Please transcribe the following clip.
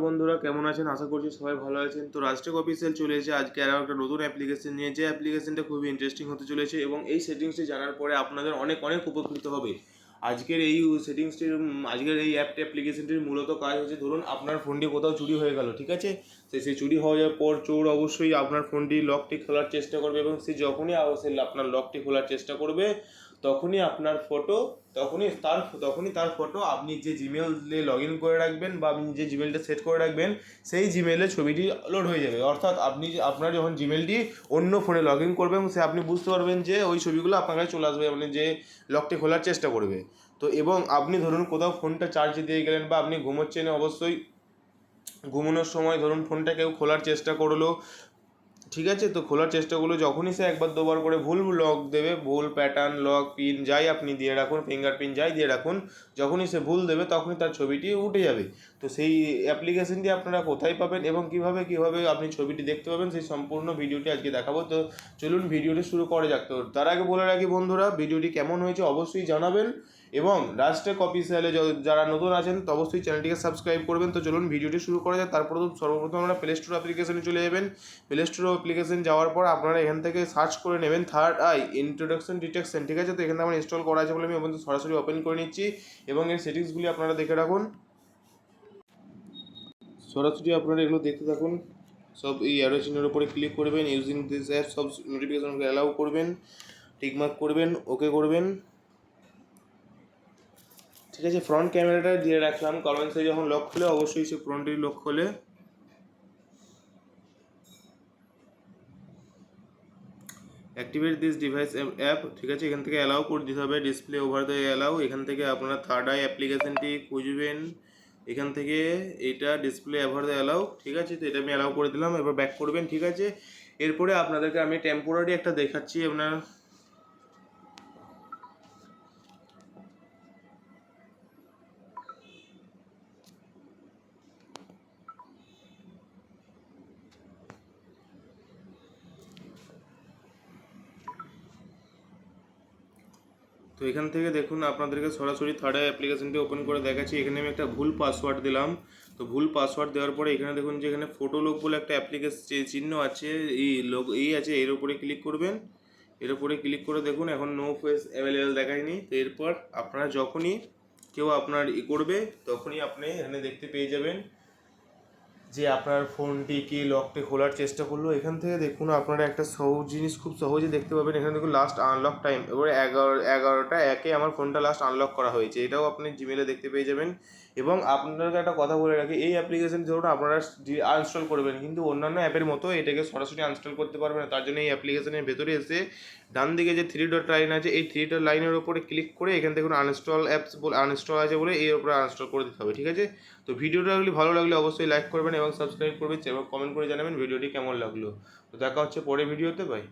বন্ধুরা কেমন আছেন? আশা করছি সবাই ভালো আছেন। তো রাজটেক অফিসিয়াল চলে এসেছে আজকে আরও একটা নতুন অ্যাপ্লিকেশন নিয়ে, যে অ্যাপ্লিকেশনটা খুবই ইন্টারেস্টিং হতে চলেছে এবং এই সেটিংসটি জানার পরে আপনাদের অনেক অনেক উপকৃত হবে। আজকের এই সেটিংসটির আজকের এই অ্যাপ্লিকেশনটির মূলত কাজ হচ্ছে, ধরুন আপনার ফোনটি কোথাও চুরি হয়ে গেল, ঠিক আছে? সেই চুরি হয়ে যাওয়ার পর চোর অবশ্যই আপনার ফোনটি লকটি খোলার চেষ্টা করবে এবং সে যখনই আপনার লকটি খোলার চেষ্টা করবে তখনই আপনার ফটো তখনই তার ফটো আপনি যে জিমেলে লগ ইন করে রাখবেন বা আপনি যে জিমেলটা সেট করে রাখবেন সেই জিমেলে ছবিটি লোড হয়ে যাবে। অর্থাৎ আপনার যখন জিমেলটি অন্য ফোনে লগ ইন করবেন সে আপনি বুঝতে পারবেন যে ওই ছবিগুলো আপনার কাছে চলে আসবে, আপনি যে লকটি খোলার চেষ্টা করবে। তো এবং আপনি ধরুন কোথাও ফোনটা চার্জে দিয়ে গেলেন বা আপনি ঘুমোচ্ছেন, অবশ্যই ঘুমানোর সময় ধরুন ফোনটা কেউ খোলার চেষ্টা করলো, ঠিক আছে? তো খোলার চেষ্টা করলে যখনই সে একবার দুবার করে ভুল লক দেবে, ভুল প্যাটার্ন লক পিন যাই আপনি দিয়ে রাখুন, ফিঙ্গার প্রিন্ট যাই দিয়ে রাখুন, যখনই সে ভুল দেবে তখনই তার ছবিটি উঠে যাবে। তো সেই অ্যাপ্লিকেশনটি আপনারা কোথায় পাবেন এবং কীভাবে আপনি ছবিটি দেখতে পাবেন সেই সম্পূর্ণ ভিডিওটি আজকে দেখাবো। তো চলুন ভিডিওটি শুরু করা যাক। তো তার আগে বলে রাখি বন্ধুরা, ভিডিওটি কেমন হয়েছে অবশ্যই জানাবেন এবং রাজটেক অফিসিয়ালে যারা নতুন আছেন তো অবশ্যই চ্যানেলটিকে সাবস্ক্রাইব করবেন। তো চলুন ভিডিওটি শুরু করা যাক। তারপর সর্বপ্রথম আমরা প্লে স্টোর অ্যাপ্লিকেশনে চলে যাবেন। প্লে স্টোর অ্যাপ্লিকেশন যাওয়ার পর আপনারা এখান থেকে সার্চ করে নেবেন থার্ড আই ইন্ট্রোডাকশন ডিটেকশন, ঠিক আছে? তো এখানে আমার ইনস্টল করা আছে বলে আমি সরাসরি ওপেন করে নিচ্ছি এবং এর সেটিংসগুলি আপনারা দেখে রাখুন। সরাসরি আপনারা এগুলো দেখতে থাকুন। সব এই অ্যারো চিহ্নের উপরে ক্লিক করবেন, ইউজিং দিস অ্যাপ সব নোটিফিকেশনকে অ্যালাউ করবেন, টিকমার্ক করবেন, ওকে করবেন, ঠিক আছে? ফ্রন্ট ক্যামেরাটা দিয়ে রাখলাম কারণ সে যখন লক খোলে অবশ্যই সে ফ্রন্টের লক খোলে। অ্যাক্টিভেট দিস ডিভাইস অ্যাপ, ঠিক আছে? এখান থেকে অ্যালাউ করে দিতে হবে, ডিসপ্লে ওভার দ্য অ্যালাউ। এখান থেকে আপনারা থার্ড আই অ্যাপ্লিকেশনটি খুঁজবেন, এখান থেকে এটা ডিসপ্লে ওভার দ্য অ্যালাউ, ঠিক আছে? তো এটা আমি অ্যালাউ করে দিলাম, এবার ব্যাক করবেন, ঠিক আছে? এরপরে আপনাদেরকে আমি টেম্পোরারি একটা দেখাচ্ছি আপনার। তো এখান থেকে দেখুন আপনাদেরকে সরাসরি থার্ড আই অ্যাপ্লিকেশনটি ওপেন করে দেখাচ্ছি। এখানে আমি একটা ভুল পাসওয়ার্ড দিলাম। তো ভুল পাসওয়ার্ড দেওয়ার পরে এখানে দেখুন যে এখানে ফটো লোক বলে একটা অ্যাপ্লিকেশন চিহ্ন আছে, এই লোক এই আছে, এর উপরে ক্লিক করবেন। এর উপরে ক্লিক করে দেখুন এখন নো ফেস অ্যাভেলেবল দেখায়নি। তো এরপর আপনারা যখনই কেউ আপনার করবে তখনই আপনি এখানে দেখতে পেয়ে যাবেন যে আপনার ফোনটি কি লকটি খোলার চেষ্টা করলো। এখান থেকে দেখুন আপনারা একটা সহজ জিনিস খুব সহজে দেখতে পাবেন। এখানে দেখুন লাস্ট আনলক টাইম, এবারে 11টা 1-এ আমার ফোনটা লাস্ট আনলক করা হয়েছে, এটাও আপনি জিমেলে দেখতে পেয়ে যাবেন। এবং আপনাদেরকে একটা কথা বলে রাখি, এই অ্যাপ্লিকেশন ধরুন আপনারা আনস্টল করবেন কিন্তু অন্যান্য অ্যাপের মতো এটাকে সরাসরি আনস্টল করতে পারবেন না। তার জন্য এই অ্যাপ্লিকেশনের ভেতরে এসে ডান দিকে যে 3 ডট লাইন আছে এই 3 ডট লাইনের উপরে ক্লিক করে এখান থেকে আনইনস্টল অ্যাপস বলে আনইনস্টল আছে বলে এর উপরে আনইনস্টল করে দিতে হবে, ঠিক আছে? তো ভিডিওটা ভালো লাগলে অবশ্যই লাইক করবেন এবং সাবস্ক্রাইব করবেন এবং কমেন্ট করে জানাবেন ভিডিওটি কেমন লাগলো। তো দেখা হচ্ছে পরের ভিডিওতে, বাই।